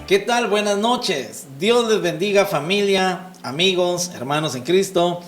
¿Qué tal? Buenas noches. Dios les bendiga, familia, amigos, hermanos en Cristo,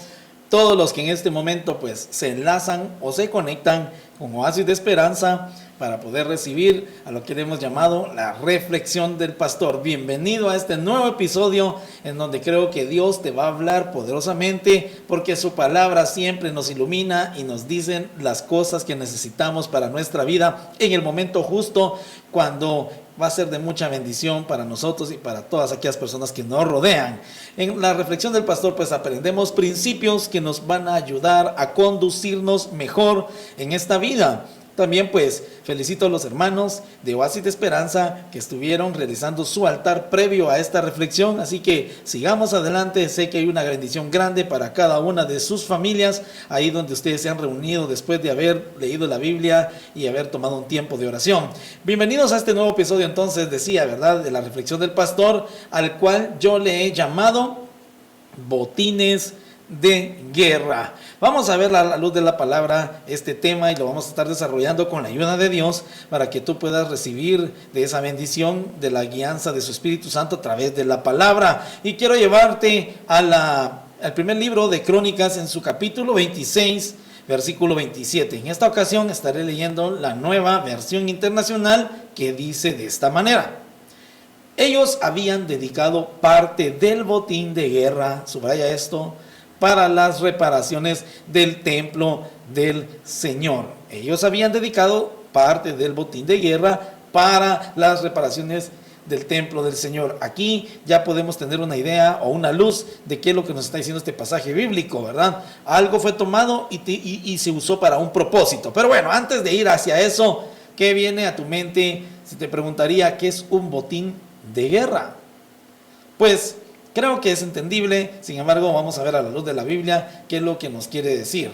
todos los que en este momento pues se enlazan o se conectan con Oasis de Esperanza para poder recibir a lo que hemos llamado la reflexión del pastor. Bienvenido a este nuevo episodio en donde creo que Dios te va a hablar poderosamente, porque su palabra siempre nos ilumina y nos dicen las cosas que necesitamos para nuestra vida en el momento justo, cuando va a ser de mucha bendición para nosotros y para todas aquellas personas que nos rodean. En la reflexión del pastor pues aprendemos principios que nos van a ayudar a conducirnos mejor en esta vida. También pues felicito a los hermanos de Oasis de Esperanza que estuvieron realizando su altar previo a esta reflexión, así que sigamos adelante. Sé que hay una bendición grande para cada una de sus familias, ahí donde ustedes se han reunido después de haber leído la Biblia y haber tomado un tiempo de oración. Bienvenidos a este nuevo episodio, entonces decía, ¿verdad?, de la reflexión del pastor, al cual yo le he llamado botines de guerra. Vamos a ver a la luz de la palabra este tema y lo vamos a estar desarrollando con la ayuda de Dios para que tú puedas recibir de esa bendición, de la guianza de su Espíritu Santo a través de la palabra. Y quiero llevarte al primer libro de Crónicas en su capítulo 26, versículo 27. En esta ocasión estaré leyendo la Nueva Versión Internacional, que dice de esta manera: ellos habían dedicado parte del botín de guerra, subraya esto, para las reparaciones del templo del Señor. Ellos habían dedicado parte del botín de guerra para las reparaciones del templo del Señor. Aquí ya podemos tener una idea o una luz de qué es lo que nos está diciendo este pasaje bíblico, ¿verdad? Algo fue tomado y se usó para un propósito. Pero bueno, antes de ir hacia eso, ¿qué viene a tu mente si te preguntaría qué es un botín de guerra? Pues creo que es entendible, sin embargo vamos a ver a la luz de la Biblia qué es lo que nos quiere decir.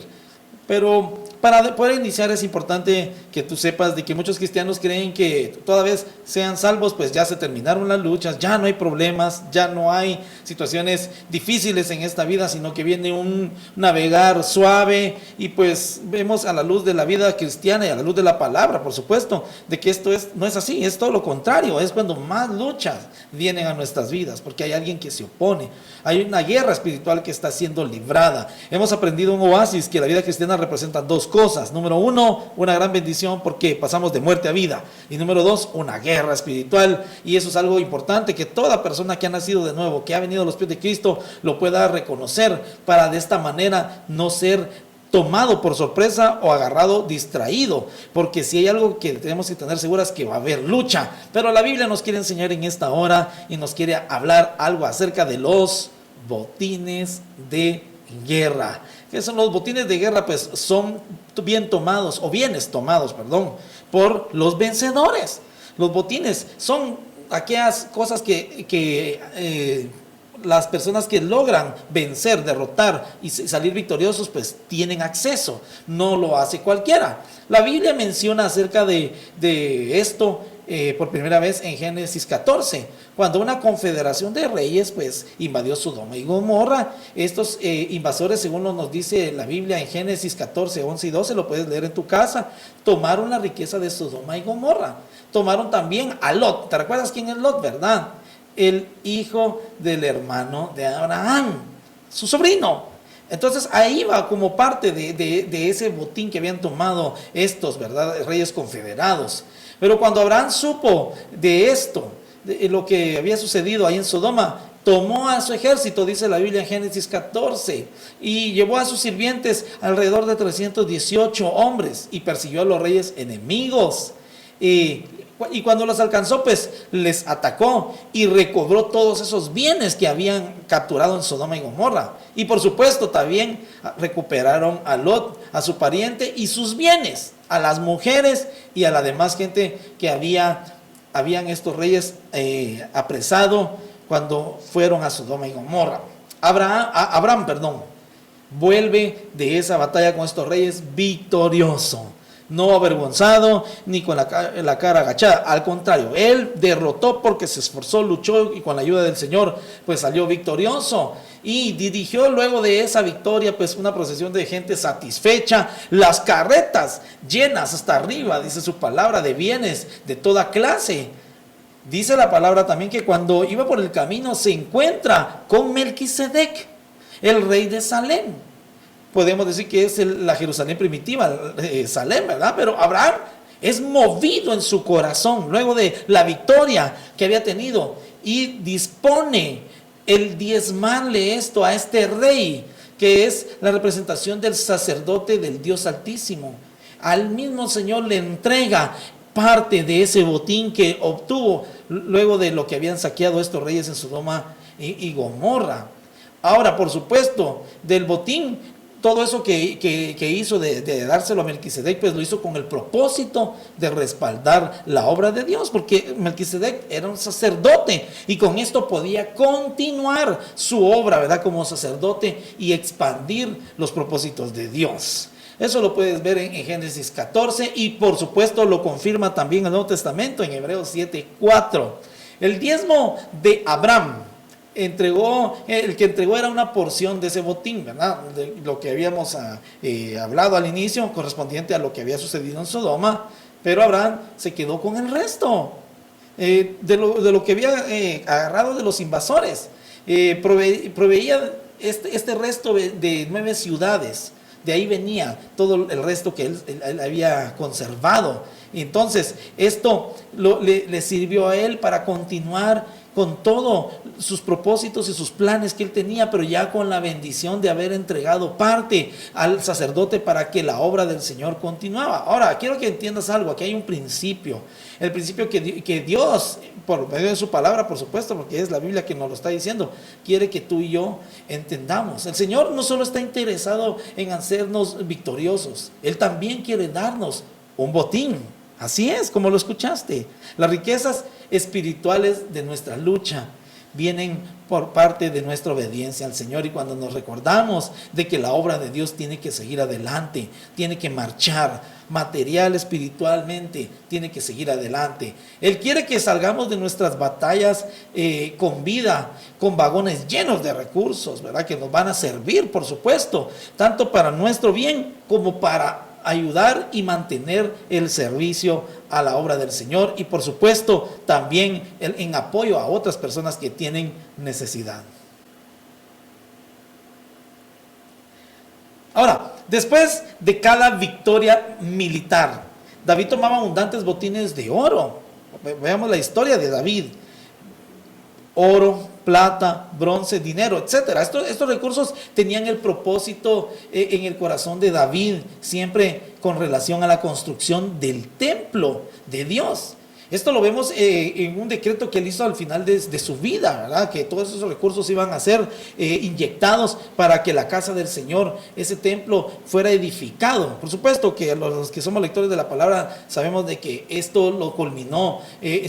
Pero para poder iniciar es importante que tú sepas de que muchos cristianos creen que toda vez sean salvos, pues ya se terminaron las luchas, ya no hay problemas, ya no hay situaciones difíciles en esta vida, sino que viene un navegar suave. Y pues vemos a la luz de la vida cristiana y a la luz de la palabra, por supuesto, de que esto no es así, es todo lo contrario. Es cuando más luchas vienen a nuestras vidas, porque hay alguien que se opone, hay una guerra espiritual que está siendo librada. Hemos aprendido en Oasis que la vida cristiana representa dos cosas. Número uno, una gran bendición porque pasamos de muerte a vida. Y número dos, una guerra espiritual. Y eso es algo importante, que toda persona que ha nacido de nuevo, que ha venido a los pies de Cristo, lo pueda reconocer, para de esta manera no ser tomado por sorpresa o agarrado distraído, porque si hay algo que tenemos que tener seguras, que va a haber lucha. Pero la Biblia nos quiere enseñar en esta hora y nos quiere hablar algo acerca de los botines de guerra. ¿Qué son los botines de guerra? Pues son bienes tomados por los vencedores. Los botines son aquellas cosas que las personas que logran vencer, derrotar y salir victoriosos, pues tienen acceso. No lo hace cualquiera. La Biblia menciona acerca de esto por primera vez en Génesis 14, cuando una confederación de reyes pues invadió Sodoma y Gomorra. Estos invasores, según nos dice la Biblia en Génesis 14, 11 y 12, lo puedes leer en tu casa, tomaron la riqueza de Sodoma y Gomorra. Tomaron también a Lot. ¿Te recuerdas quién es Lot, verdad? El hijo del hermano de Abraham, su sobrino. Entonces ahí va como parte de ese botín que habían tomado estos, ¿verdad?, reyes confederados. Pero cuando Abraham supo de esto, de lo que había sucedido ahí en Sodoma, tomó a su ejército, dice la Biblia en Génesis 14, y llevó a sus sirvientes alrededor de 318 hombres y persiguió a los reyes enemigos. Y cuando los alcanzó, pues les atacó y recobró todos esos bienes que habían capturado en Sodoma y Gomorra. Y por supuesto también recuperaron a Lot, a su pariente y sus bienes, a las mujeres y a la demás gente que habían estos reyes apresado cuando fueron a Sodoma y Gomorra. Abraham, vuelve de esa batalla con estos reyes victorioso, no avergonzado ni con la cara agachada. Al contrario, él derrotó porque se esforzó, luchó y con la ayuda del Señor pues salió victorioso. Y dirigió luego de esa victoria pues una procesión de gente satisfecha, las carretas llenas hasta arriba, dice su palabra, de bienes de toda clase. Dice la palabra también que cuando iba por el camino se encuentra con Melquisedec, el rey de Salem. Podemos decir que es la Jerusalén primitiva, Salem, ¿verdad? Pero Abraham es movido en su corazón luego de la victoria que había tenido y dispone el diezmarle esto a este rey, que es la representación del sacerdote del Dios Altísimo. Al mismo Señor le entrega parte de ese botín que obtuvo luego de lo que habían saqueado estos reyes en Sodoma y Gomorra. Ahora, por supuesto, del botín, todo eso que hizo de dárselo a Melquisedec, pues lo hizo con el propósito de respaldar la obra de Dios, porque Melquisedec era un sacerdote y con esto podía continuar su obra, ¿verdad? Como sacerdote y expandir los propósitos de Dios. Eso lo puedes ver en Génesis 14 y por supuesto lo confirma también el Nuevo Testamento en Hebreos 7:4. El diezmo de Abraham el que entregó era una porción de ese botín, ¿verdad? De lo que habíamos hablado al inicio, correspondiente a lo que había sucedido en Sodoma, pero Abraham se quedó con el resto de lo que había agarrado de los invasores. Proveía este resto de 9 ciudades. De ahí venía todo el resto que él había conservado. Entonces, esto le sirvió a él para continuar con todos sus propósitos y sus planes que él tenía, pero ya con la bendición de haber entregado parte al sacerdote para que la obra del Señor continuaba. Ahora, quiero que entiendas algo, aquí hay un principio, el principio que Dios, por medio de su palabra, por supuesto, porque es la Biblia que nos lo está diciendo, quiere que tú y yo entendamos. El Señor no solo está interesado en hacernos victoriosos, Él también quiere darnos un botín. Así es, como lo escuchaste. Las riquezas espirituales de nuestra lucha vienen por parte de nuestra obediencia al Señor, y cuando nos recordamos de que la obra de Dios tiene que seguir adelante, tiene que marchar material, espiritualmente, tiene que seguir adelante. Él quiere que salgamos de nuestras batallas con vida, con vagones llenos de recursos, ¿verdad? Que nos van a servir, por supuesto, tanto para nuestro bien como para ayudar y mantener el servicio a la obra del Señor, y por supuesto también en apoyo a otras personas que tienen necesidad. Ahora, después de cada victoria militar, David tomaba abundantes botines de oro. Veamos la historia de David. Oro, plata, bronce, dinero, etcétera. Estos recursos tenían el propósito en el corazón de David, siempre con relación a la construcción del templo de Dios. Esto lo vemos en un decreto que él hizo al final de su vida, ¿verdad? Que todos esos recursos iban a ser inyectados para que la casa del Señor, ese templo, fuera edificado. Por supuesto que los que somos lectores de la palabra sabemos de que esto lo culminó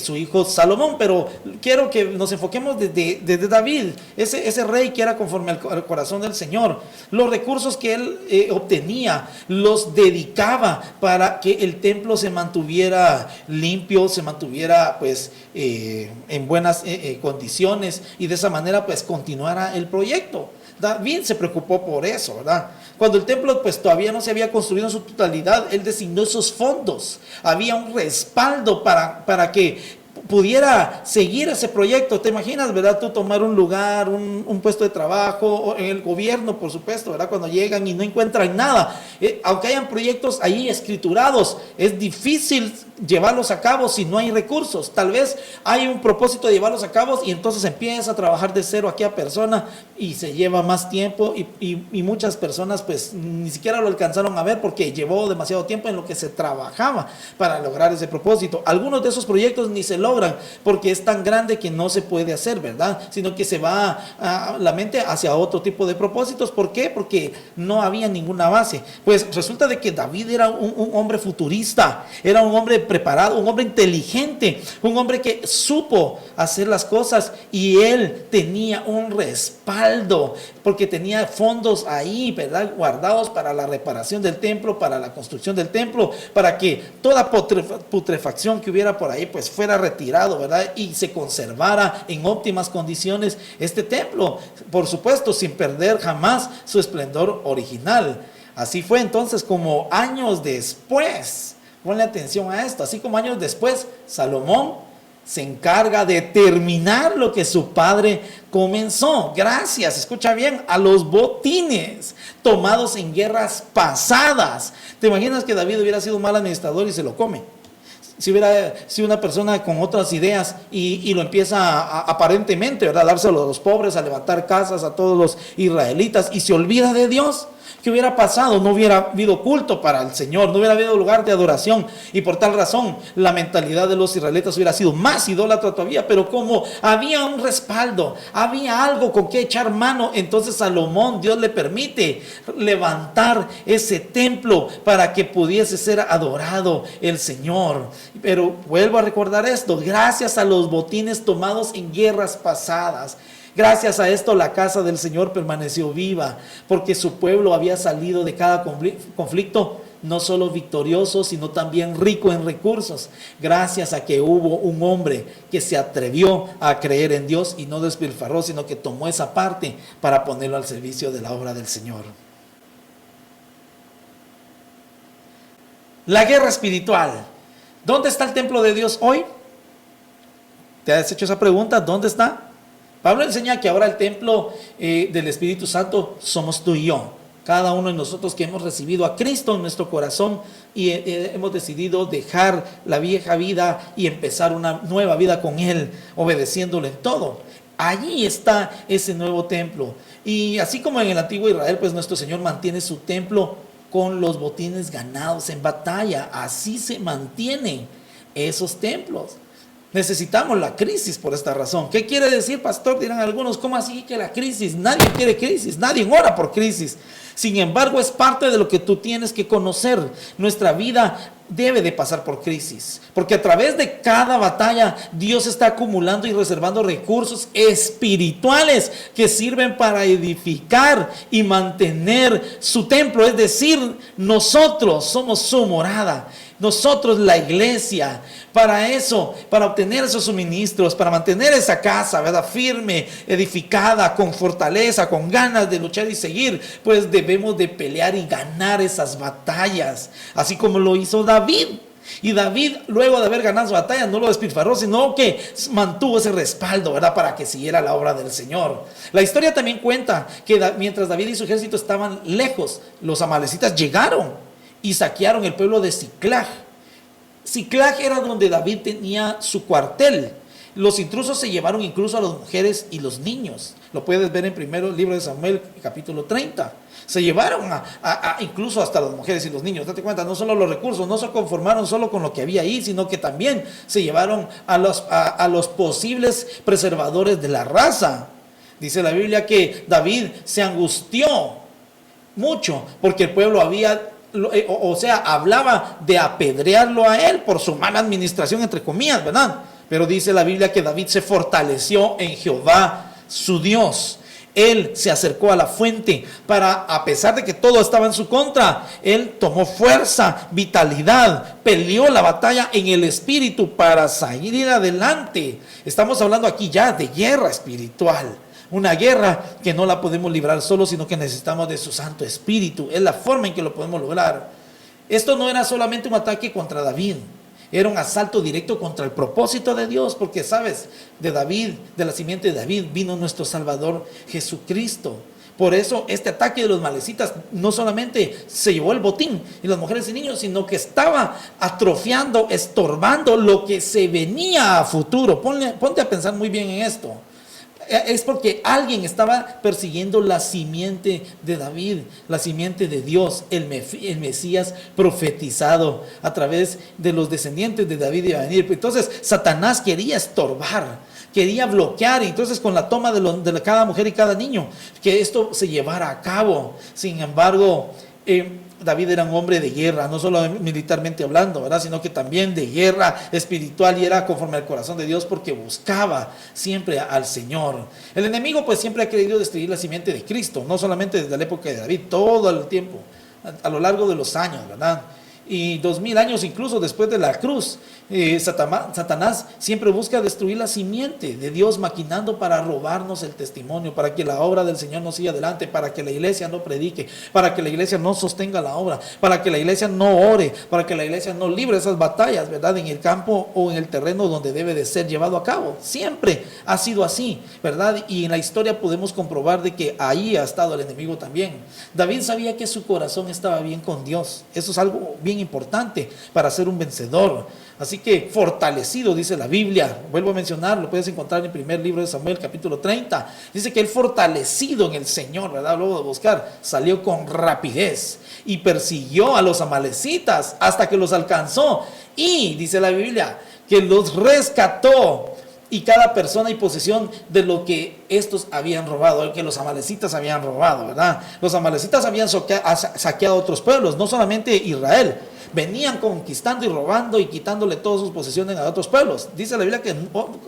su hijo Salomón, pero quiero que nos enfoquemos desde David, ese rey que era conforme al corazón del Señor. Los recursos que él obtenía los dedicaba para que el templo se mantuviera limpio, se mantuviera pues en buenas condiciones, y de esa manera pues continuara el proyecto. David se preocupó por eso, ¿verdad? Cuando el templo pues todavía no se había construido en su totalidad, él designó esos fondos. Había un respaldo para que pudiera seguir ese proyecto. ¿Te imaginas, verdad? Tú tomar un lugar, un puesto de trabajo, en el gobierno, por supuesto, ¿verdad? Cuando llegan y no encuentran nada, aunque hayan proyectos ahí escriturados, es difícil llevarlos a cabo si no hay recursos. Tal vez hay un propósito de llevarlos a cabo y entonces empieza a trabajar de cero aquella persona y se lleva más tiempo, y muchas personas pues ni siquiera lo alcanzaron a ver porque llevó demasiado tiempo en lo que se trabajaba para lograr ese propósito. Algunos de esos proyectos ni se logran porque es tan grande que no se puede hacer, ¿verdad? Sino que se va la mente hacia otro tipo de propósitos. ¿Por qué? Porque no había ninguna base. Pues resulta de que David era un hombre futurista, era un hombre preparado, un hombre inteligente, un hombre que supo hacer las cosas, y él tenía un respaldo porque tenía fondos ahí, ¿verdad? Guardados para la reparación del templo, para la construcción del templo, para que toda putrefacción que hubiera por ahí pues fuera retirado, ¿verdad? Y se conservara en óptimas condiciones este templo, por supuesto sin perder jamás su esplendor original. Así fue entonces como años después, ponle atención a esto, así como años después Salomón se encarga de terminar lo que su padre comenzó. Gracias, escucha bien, a los botines tomados en guerras pasadas. ¿Te imaginas que David hubiera sido un mal administrador y se lo come? Si hubiera sido una persona con otras ideas y lo empieza aparentemente, ¿verdad?, a dárselo a los pobres, a levantar casas a todos los israelitas y se olvida de Dios. ¿Qué hubiera pasado? No hubiera habido culto para el Señor, no hubiera habido lugar de adoración, y por tal razón la mentalidad de los israelitas hubiera sido más idólatra todavía. Pero como había un respaldo, había algo con que echar mano, entonces Salomón, Dios le permite levantar ese templo para que pudiese ser adorado el Señor. Pero vuelvo a recordar esto: gracias a los botines tomados en guerras pasadas, gracias a esto la casa del Señor permaneció viva, porque su pueblo había salido de cada conflicto no solo victorioso, sino también rico en recursos, gracias a que hubo un hombre que se atrevió a creer en Dios y no despilfarró, sino que tomó esa parte para ponerlo al servicio de la obra del Señor. La guerra espiritual. ¿Dónde está el templo de Dios hoy? ¿Te has hecho esa pregunta? ¿Dónde está? Pablo enseña que ahora el templo del Espíritu Santo somos tú y yo. Cada uno de nosotros que hemos recibido a Cristo en nuestro corazón y hemos decidido dejar la vieja vida y empezar una nueva vida con Él, obedeciéndole en todo. Allí está ese nuevo templo. Y así como en el antiguo Israel, pues nuestro Señor mantiene su templo con los botines ganados en batalla. Así se mantienen esos templos. Necesitamos la crisis por esta razón. ¿Qué quiere decir, pastor? Dirán algunos, ¿cómo así que la crisis? Nadie quiere crisis, nadie ora por crisis. Sin embargo, es parte de lo que tú tienes que conocer. Nuestra vida debe de pasar por crisis, porque a través de cada batalla Dios está acumulando y reservando recursos espirituales que sirven para edificar y mantener su templo. Es decir, nosotros somos su morada, nosotros la iglesia. Para eso, para obtener esos suministros, para mantener esa casa, ¿verdad?, firme, edificada, con fortaleza, con ganas de luchar y seguir, pues debemos de pelear y ganar esas batallas, así como lo hizo David. Y David, luego de haber ganado su batalla, no lo despilfarró, sino que mantuvo ese respaldo, ¿verdad?, para que siguiera la obra del Señor. La historia también cuenta que mientras David y su ejército estaban lejos, los amalecitas llegaron y saquearon el pueblo de Siclag. Siclag era donde David tenía su cuartel. Los intrusos se llevaron incluso a las mujeres y los niños. Lo puedes ver en primero libro de Samuel, capítulo 30. Se llevaron incluso hasta las mujeres y los niños. Date cuenta, no solo los recursos, no se conformaron solo con lo que había ahí, sino que también se llevaron a los posibles preservadores de la raza. Dice la Biblia que David se angustió mucho porque el pueblo hablaba de apedrearlo a él por su mala administración, entre comillas, ¿verdad? Pero dice la Biblia que David se fortaleció en Jehová, su Dios. Él se acercó a la fuente a pesar de que todo estaba en su contra, él tomó fuerza, vitalidad, peleó la batalla en el espíritu para salir adelante. Estamos hablando aquí ya de guerra espiritual. Una guerra que no la podemos librar solo, sino que necesitamos de su Santo Espíritu. Es la forma en que lo podemos lograr. Esto no era solamente un ataque contra David, era un asalto directo contra el propósito de Dios, porque sabes, de David, de la simiente de David, vino nuestro Salvador Jesucristo. Por eso este ataque de los amalecitas no solamente se llevó el botín y las mujeres y niños, sino que estaba atrofiando, estorbando lo que se venía a futuro. Ponte a pensar muy bien en esto. Es porque alguien estaba persiguiendo la simiente de David, la simiente de Dios, el Mesías profetizado a través de los descendientes de David iba a venir. Entonces Satanás quería estorbar, quería bloquear, y entonces con la toma de cada mujer y cada niño, que esto se llevara a cabo. Sin embargo, David era un hombre de guerra, no solo militarmente hablando, ¿verdad?, sino que también de guerra espiritual, y era conforme al corazón de Dios porque buscaba siempre al Señor. El enemigo pues siempre ha querido destruir la simiente de Cristo, no solamente desde la época de David, todo el tiempo, a lo largo de los años, ¿verdad? y 2000 años incluso después de la cruz, Satanás siempre busca destruir la simiente de Dios, maquinando para robarnos el testimonio, para que la obra del Señor no siga adelante, para que la iglesia no predique, para que la iglesia no sostenga la obra, para que la iglesia no ore, para que la iglesia no libre esas batallas, ¿verdad? En el campo o en el terreno donde debe de ser llevado a cabo. Siempre ha sido así, ¿verdad? Y en la historia podemos comprobar de que ahí ha estado el enemigo también. David sabía que su corazón estaba bien con Dios. Eso es algo bien importante para ser un vencedor. Así que fortalecido, dice la Biblia, vuelvo a mencionar, lo puedes encontrar en el primer libro de Samuel, capítulo 30, dice que él fortalecido en el Señor, ¿verdad? Luego de buscar, salió con rapidez y persiguió a los amalecitas hasta que los alcanzó, y dice la Biblia que los rescató, y cada persona y posesión de lo que estos habían robado, que los amalecitas habían robado, ¿verdad? Los amalecitas habían saqueado otros pueblos, no solamente Israel. Venían conquistando y robando y quitándole todas sus posesiones a otros pueblos. Dice la Biblia que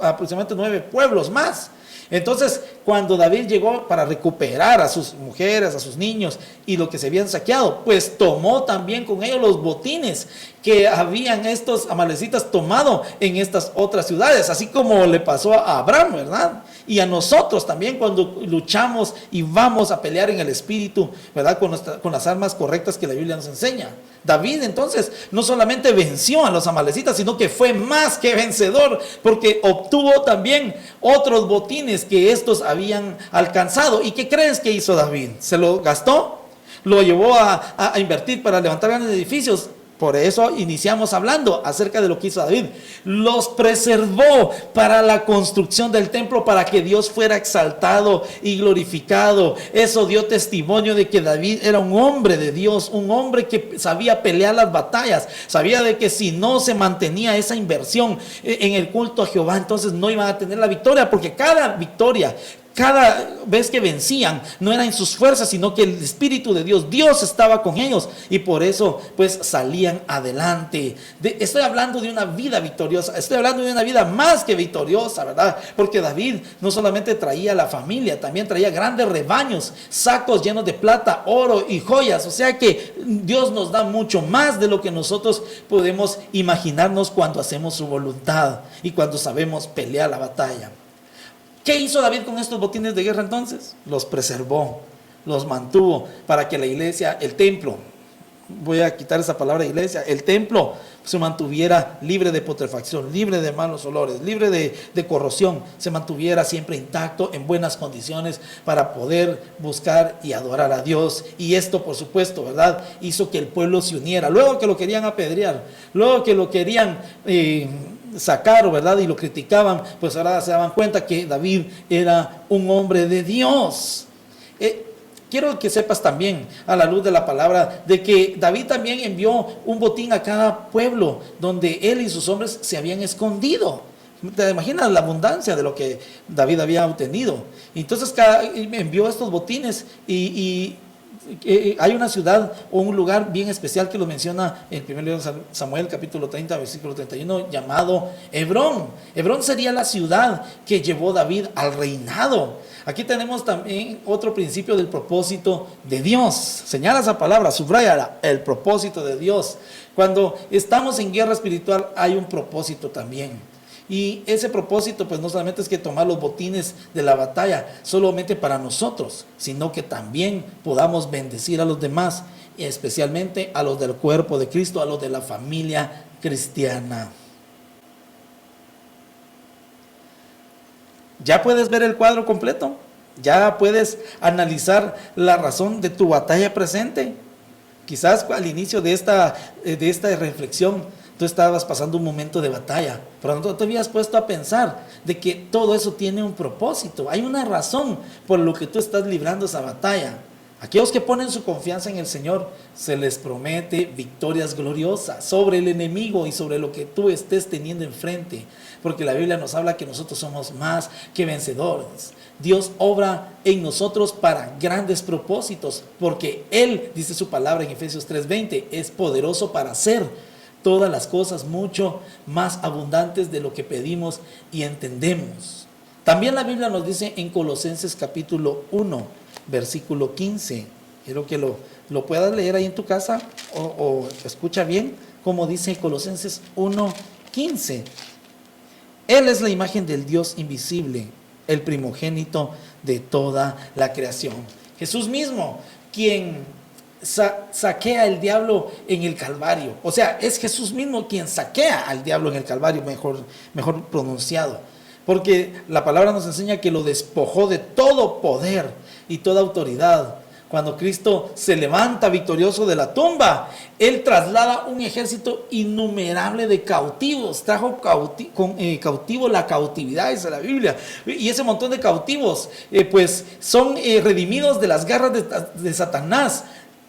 aproximadamente 9 pueblos más. Entonces, cuando David llegó para recuperar a sus mujeres, a sus niños y lo que se habían saqueado, pues tomó también con ellos los botines que habían estos amalecitas tomado en estas otras ciudades, así como le pasó a Abraham, ¿verdad? Y a nosotros también, cuando luchamos y vamos a pelear en el espíritu, ¿verdad? Con las armas correctas que la Biblia nos enseña. David entonces no solamente venció a los amalecitas, sino que fue más que vencedor, porque obtuvo también otros botines que estos habían alcanzado. ¿Y qué crees que hizo David? ¿Se lo gastó? ¿Lo llevó a invertir para levantar grandes edificios? Por eso iniciamos hablando acerca de lo que hizo David. Los preservó para la construcción del templo, para que Dios fuera exaltado y glorificado. Eso dio testimonio de que David era un hombre de Dios, un hombre que sabía pelear las batallas. Sabía de que si no se mantenía esa inversión en el culto a Jehová, entonces no iban a tener la victoria, porque cada victoria, cada vez que vencían, no era en sus fuerzas, sino que el Espíritu de Dios estaba con ellos, y por eso pues salían adelante. Estoy hablando de una vida victoriosa, estoy hablando de una vida más que victoriosa, ¿verdad? Porque David no solamente traía la familia, también traía grandes rebaños, sacos llenos de plata, oro y joyas. O sea que Dios nos da mucho más de lo que nosotros podemos imaginarnos cuando hacemos su voluntad y cuando sabemos pelear la batalla. ¿Qué hizo David con estos botines de guerra entonces? Los preservó, los mantuvo para que la iglesia, el templo, voy a quitar esa palabra iglesia, el templo se mantuviera libre de putrefacción, libre de malos olores, libre de corrosión, se mantuviera siempre intacto, en buenas condiciones, para poder buscar y adorar a Dios. Y esto, por supuesto, ¿verdad?, hizo que el pueblo se uniera. Luego que lo querían apedrear, luego que lo querían sacar, ¿verdad?, y lo criticaban, pues ahora se daban cuenta que David era un hombre de Dios. Quiero que sepas también, a la luz de la palabra, de que David también envió un botín a cada pueblo donde él y sus hombres se habían escondido. ¿Te imaginas la abundancia de lo que David había obtenido? Entonces envió estos botines y hay una ciudad o un lugar bien especial que lo menciona en el primer libro de Samuel, capítulo 30, versículo 31, llamado Hebrón. Hebrón sería la ciudad que llevó David al reinado. Aquí tenemos también otro principio del propósito de Dios. Señala esa palabra, subráyala, el propósito de Dios. Cuando estamos en guerra espiritual hay un propósito también. Y ese propósito pues no solamente es que tomar los botines de la batalla solamente para nosotros, sino que también podamos bendecir a los demás, y especialmente a los del cuerpo de Cristo, a los de la familia cristiana. Ya puedes ver el cuadro completo, ya puedes analizar la razón de tu batalla presente. Quizás al inicio de esta reflexión tú estabas pasando un momento de batalla, pero no te habías puesto a pensar de que todo eso tiene un propósito. Hay una razón por lo que tú estás librando esa batalla. Aquellos que ponen su confianza en el Señor, se les promete victorias gloriosas sobre el enemigo y sobre lo que tú estés teniendo enfrente, porque la Biblia nos habla que nosotros somos más que vencedores. Dios obra en nosotros para grandes propósitos, porque Él, dice su palabra en Efesios 3:20, es poderoso para hacer todas las cosas mucho más abundantes de lo que pedimos y entendemos. También la Biblia nos dice en Colosenses capítulo 1, versículo 15, Quiero que lo puedas leer ahí en tu casa o escucha bien, como dice Colosenses 1:15. Él es la imagen del Dios invisible, el primogénito de toda la creación. Jesús mismo, quien saquea al diablo en el Calvario. O sea, es Jesús mismo quien saquea al diablo en el Calvario, mejor pronunciado. Porque la palabra nos enseña que lo despojó de todo poder y toda autoridad. Cuando Cristo se levanta victorioso de la tumba, Él traslada un ejército innumerable de cautivos. Trajo cautivo la cautividad, dice la Biblia. Y ese montón de cautivos, pues son redimidos de las garras de Satanás.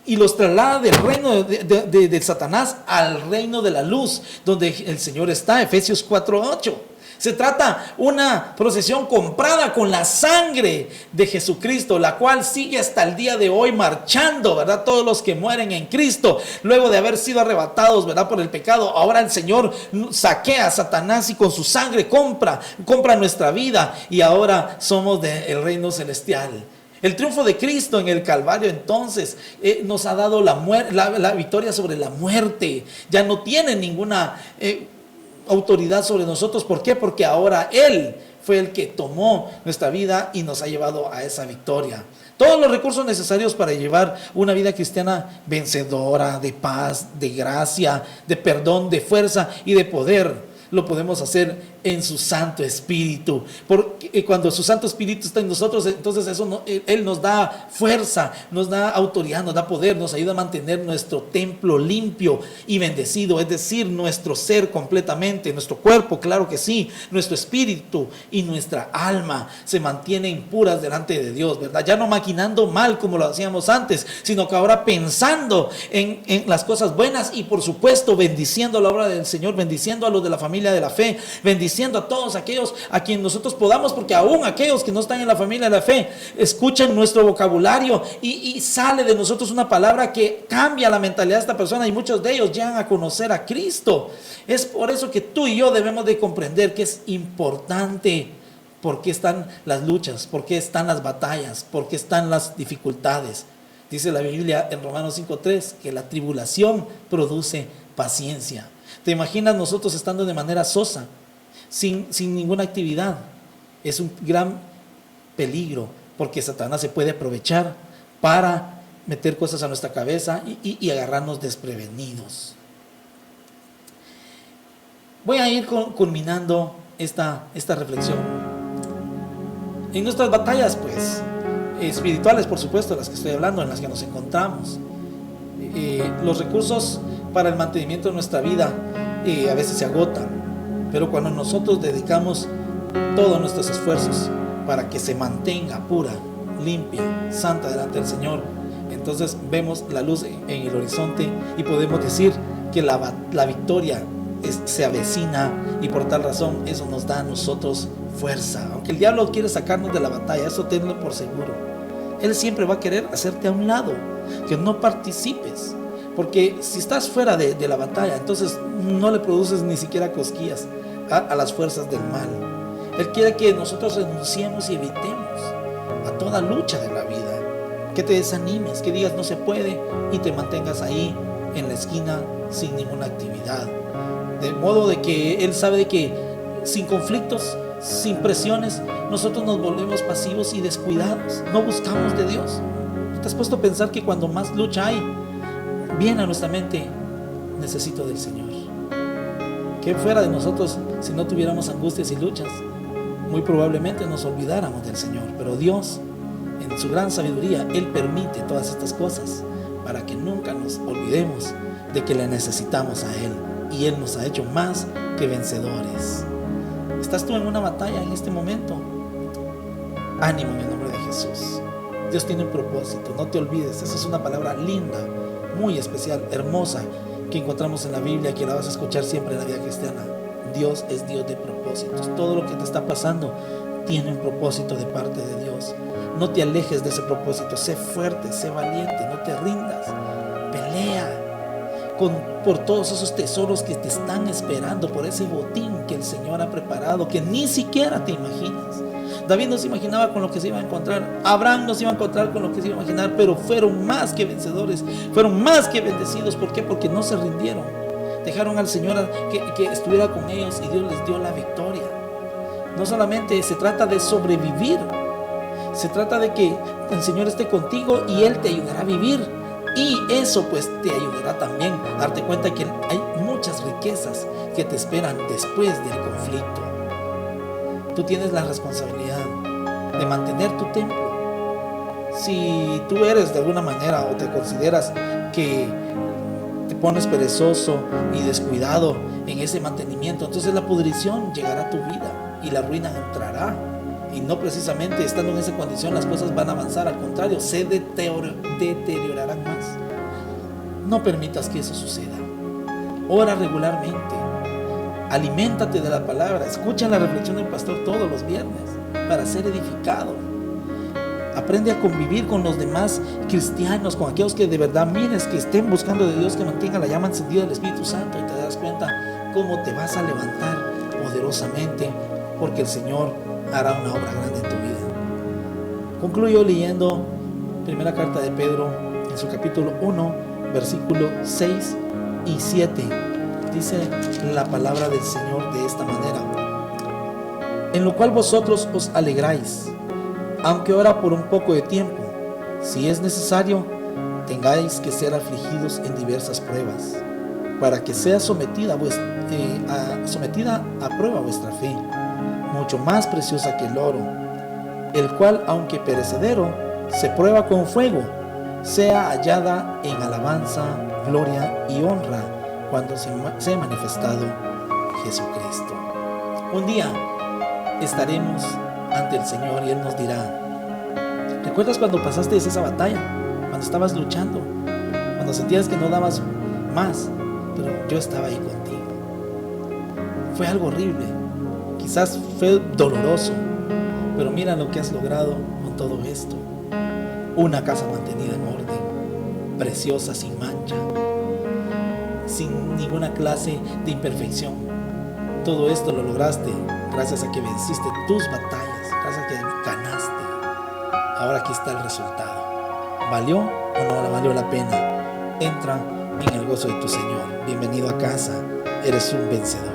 Y los traslada del reino de Satanás al reino de la luz, donde el Señor está. Efesios 4:8. Se trata una procesión comprada con la sangre de Jesucristo, la cual sigue hasta el día de hoy marchando, ¿verdad? Todos los que mueren en Cristo, luego de haber sido arrebatados, ¿verdad? Por el pecado, ahora el Señor saquea a Satanás y con su sangre compra nuestra vida, y ahora somos del reino celestial. El triunfo de Cristo en el Calvario entonces nos ha dado la victoria sobre la muerte. Ya no tiene ninguna autoridad sobre nosotros. ¿Por qué? Porque ahora Él fue el que tomó nuestra vida y nos ha llevado a esa victoria. Todos los recursos necesarios para llevar una vida cristiana vencedora, de paz, de gracia, de perdón, de fuerza y de poder, lo podemos hacer en su Santo Espíritu. Porque cuando su Santo Espíritu está en nosotros, entonces Él nos da fuerza, nos da autoridad, nos da poder, nos ayuda a mantener nuestro templo limpio y bendecido, es decir, nuestro ser completamente, nuestro cuerpo, claro que sí, nuestro espíritu y nuestra alma se mantienen puras delante de Dios, ¿verdad? Ya no maquinando mal como lo hacíamos antes, sino que ahora pensando en las cosas buenas y por supuesto bendiciendo la obra del Señor, bendiciendo a los de la familia de la fe, bendiciendo a todos aquellos a quien nosotros podamos, porque aún aquellos que no están en la familia de la fe escuchan nuestro vocabulario y sale de nosotros una palabra que cambia la mentalidad de esta persona, y muchos de ellos llegan a conocer a Cristo. Es por eso que tú y yo debemos de comprender que es importante por qué están las luchas, por qué están las batallas, por qué están las dificultades. Dice la Biblia en Romanos 5:3 que la tribulación produce paciencia. ¿Te imaginas nosotros estando de manera sosa, sin ninguna actividad? Es un gran peligro, porque Satanás se puede aprovechar para meter cosas a nuestra cabeza y agarrarnos desprevenidos. Voy a ir culminando esta reflexión. En nuestras batallas, pues, espirituales, por supuesto, las que estoy hablando, en las que nos encontramos, los recursos para el mantenimiento de nuestra vida a veces se agotan, pero cuando nosotros dedicamos todos nuestros esfuerzos para que se mantenga pura, limpia, santa delante del Señor, entonces vemos la luz en el horizonte y podemos decir que la victoria se avecina, y por tal razón eso nos da a nosotros fuerza. Aunque el diablo quiere sacarnos de la batalla, eso tenlo por seguro, él siempre va a querer hacerte a un lado, que no participes, porque si estás fuera de la batalla, entonces no le produces ni siquiera cosquillas a las fuerzas del mal. Él quiere que nosotros renunciemos y evitemos a toda lucha de la vida, que te desanimes, que digas no se puede y te mantengas ahí en la esquina sin ninguna actividad. De modo de que Él sabe de que sin conflictos, sin presiones, nosotros nos volvemos pasivos y descuidados, no buscamos de Dios. ¿Te has puesto a pensar que cuando más lucha hay, viene a nuestra mente, necesito del Señor? Que fuera de nosotros, si no tuviéramos angustias y luchas, muy probablemente nos olvidáramos del Señor. Pero Dios, en su gran sabiduría, Él permite todas estas cosas para que nunca nos olvidemos de que le necesitamos a Él, y Él nos ha hecho más que vencedores. ¿Estás tú en una batalla en este momento? Ánimo en el nombre de Jesús. Dios tiene un propósito, no te olvides. Esa es una palabra linda, muy especial, hermosa, que encontramos en la Biblia, que la vas a escuchar siempre en la vida cristiana. Dios es Dios de propósitos. Todo lo que te está pasando tiene un propósito de parte de Dios. No te alejes de ese propósito. Sé fuerte, sé valiente, no te rindas. Pelea por todos esos tesoros que te están esperando, por ese botín que el Señor ha preparado, que ni siquiera te imaginas. David no se imaginaba con lo que se iba a encontrar. Abraham no se iba a encontrar con lo que se iba a imaginar, pero fueron más que vencedores, fueron más que bendecidos. ¿Por qué? Porque no se rindieron. Dejaron al Señor que estuviera con ellos y Dios les dio la victoria. No solamente se trata de sobrevivir, se trata de que el Señor esté contigo y Él te ayudará a vivir. Y eso pues te ayudará también a darte cuenta que hay muchas riquezas que te esperan después del conflicto. Tú tienes la responsabilidad de mantener tu templo. Si tú eres de alguna manera o te consideras que te pones perezoso y descuidado en ese mantenimiento, entonces la pudrición llegará a tu vida y la ruina entrará. Y no precisamente estando en esa condición las cosas van a avanzar, al contrario, se deteriorarán más. No permitas que eso suceda. Ora regularmente, aliméntate de la palabra, escucha la reflexión del pastor todos los viernes para ser edificado. Aprende a convivir con los demás cristianos, con aquellos que de verdad mires, que estén buscando de Dios, que mantengan la llama encendida del Espíritu Santo, y te darás cuenta cómo te vas a levantar poderosamente, porque el Señor hará una obra grande en tu vida. Concluyo leyendo primera carta de Pedro en su capítulo 1, versículo 6 y 7. Dice la palabra del Señor de esta manera: en lo cual vosotros os alegráis, aunque ahora por un poco de tiempo, si es necesario, tengáis que ser afligidos en diversas pruebas, para que sea sometida a prueba vuestra fe, mucho más preciosa que el oro, el cual, aunque perecedero, se prueba con fuego, sea hallada en alabanza, gloria y honra cuando sea manifestado Jesucristo. Un día estaremos ante el Señor y Él nos dirá: ¿recuerdas cuando pasaste esa batalla? Cuando estabas luchando, cuando sentías que no dabas más, pero yo estaba ahí contigo. Fue algo horrible, quizás fue doloroso, pero mira lo que has logrado con todo esto. Una casa mantenida en orden, preciosa, sin mancha, sin ninguna clase de imperfección. Todo esto lo lograste gracias a que venciste tus batallas, gracias a que ganaste. Ahora aquí está el resultado. ¿Valió o no valió la pena? Entra en el gozo de tu Señor. Bienvenido a casa, eres un vencedor.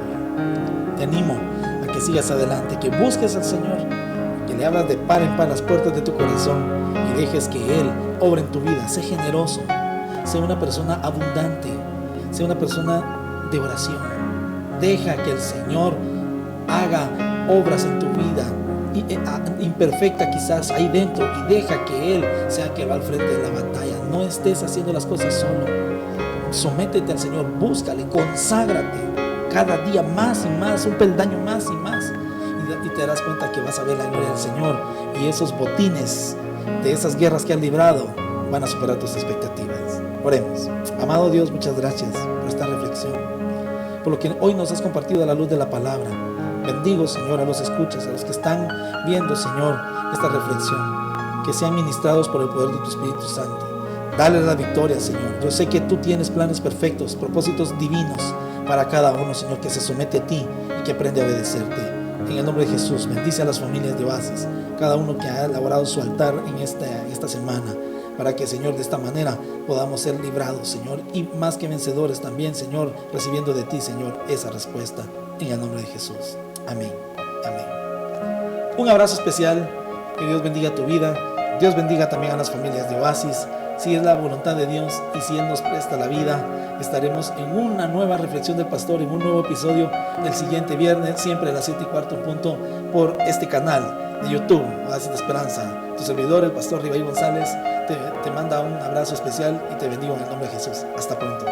Te animo a que sigas adelante, que busques al Señor, que le abras de par en par las puertas de tu corazón y dejes que Él obre en tu vida. Sé generoso, sé una persona abundante, sé una persona de oración. Deja que el Señor haga obras en tu vida, imperfecta quizás ahí dentro, y deja que Él sea que va al frente de la batalla. No estés haciendo las cosas solo. Sométete al Señor, búscale, conságrate cada día más y más, un peldaño más y más, y te darás cuenta que vas a ver la gloria del Señor, y esos botines de esas guerras que han librado van a superar tus expectativas. Oremos. Amado Dios, muchas gracias por esta reflexión, por lo que hoy nos has compartido a la luz de la palabra. Bendigo, Señor, a los escuchas, a los que están viendo, Señor, esta reflexión, que sean ministrados por el poder de tu Espíritu Santo. Dale la victoria, Señor. Yo sé que tú tienes planes perfectos, propósitos divinos para cada uno, Señor, que se somete a ti y que aprende a obedecerte. En el nombre de Jesús, bendice a las familias de Oasis, cada uno que ha elaborado su altar en esta semana, para que, Señor, de esta manera podamos ser librados, Señor, y más que vencedores también, Señor, recibiendo de ti, Señor, esa respuesta. En el nombre de Jesús. Amén. Amén. Un abrazo especial. Que Dios bendiga tu vida. Dios bendiga también a las familias de Oasis. Si es la voluntad de Dios y si Él nos presta la vida, estaremos en una nueva reflexión del pastor, en un nuevo episodio el siguiente viernes, siempre a las 7:15 en punto, por este canal de YouTube, Oasis de Esperanza. Tu servidor, el pastor Ribaí González, te manda un abrazo especial y te bendigo en el nombre de Jesús. Hasta pronto.